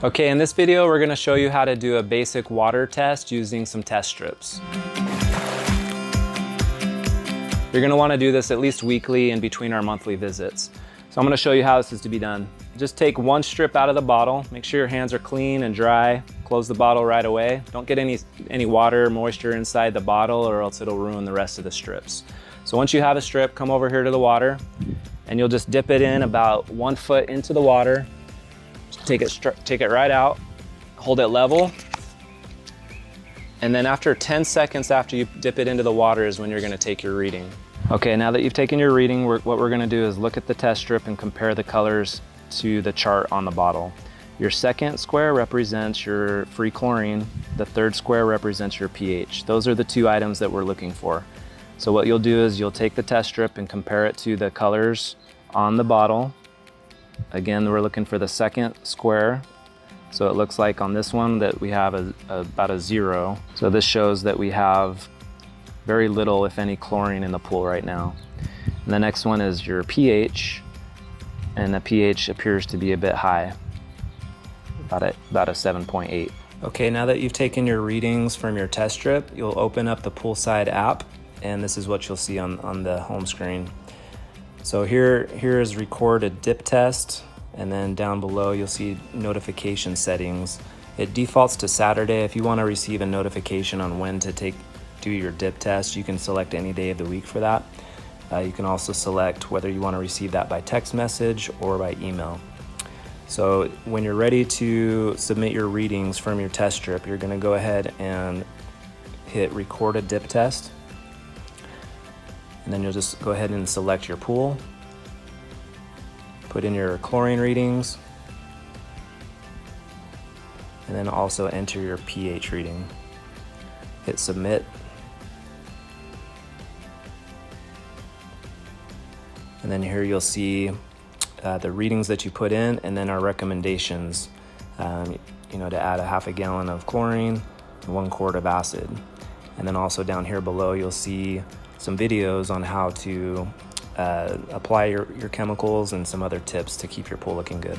Okay, in this video, we're gonna show you how to do a basic water test using some test strips. You're gonna wanna do this at least weekly in between our monthly visits. So I'm gonna show you how this is to be done. Just take one strip out of the bottle, make sure your hands are clean and dry, close the bottle right away. Don't get any water or moisture inside the bottle or else it'll ruin the rest of the strips. So once you have a strip, come over here to the water and you'll just dip it in about 1 foot into the water. Take it right out, hold it level, and then after 10 seconds after you dip it into the water is when you're gonna take your reading. Okay, now that you've taken your reading, what we're gonna do is look at the test strip and compare the colors to the chart on the bottle. Your second square represents your free chlorine, the third square represents your pH. Those are the two items that we're looking for. So what you'll do is you'll take the test strip and compare it to the colors on the bottle. Again, we're looking for the second square. So it looks like on this one that we have about a 0. So this shows that we have very little, if any, chlorine in the pool right now. And the next one is your pH, and the pH appears to be a bit high, about a 7.8. Okay, now that you've taken your readings from your test strip, you'll open up the Poolside app, and this is what you'll see on the home screen. So here is record a dip test, and then down below you'll see notification settings. It defaults to Saturday. If you want to receive a notification on when to do your dip test, you can select any day of the week for that. You can also select whether you want to receive that by text message or by email. So when you're ready to submit your readings from your test strip, you're going to go ahead and hit record a dip test. And then you'll just go ahead and select your pool, put in your chlorine readings, and then also enter your pH reading. Hit submit. And then here you'll see the readings that you put in and then our recommendations, to add a ½ gallon of chlorine and 1 quart of acid. And then also down here below, you'll see some videos on how to apply your chemicals and some other tips to keep your pool looking good.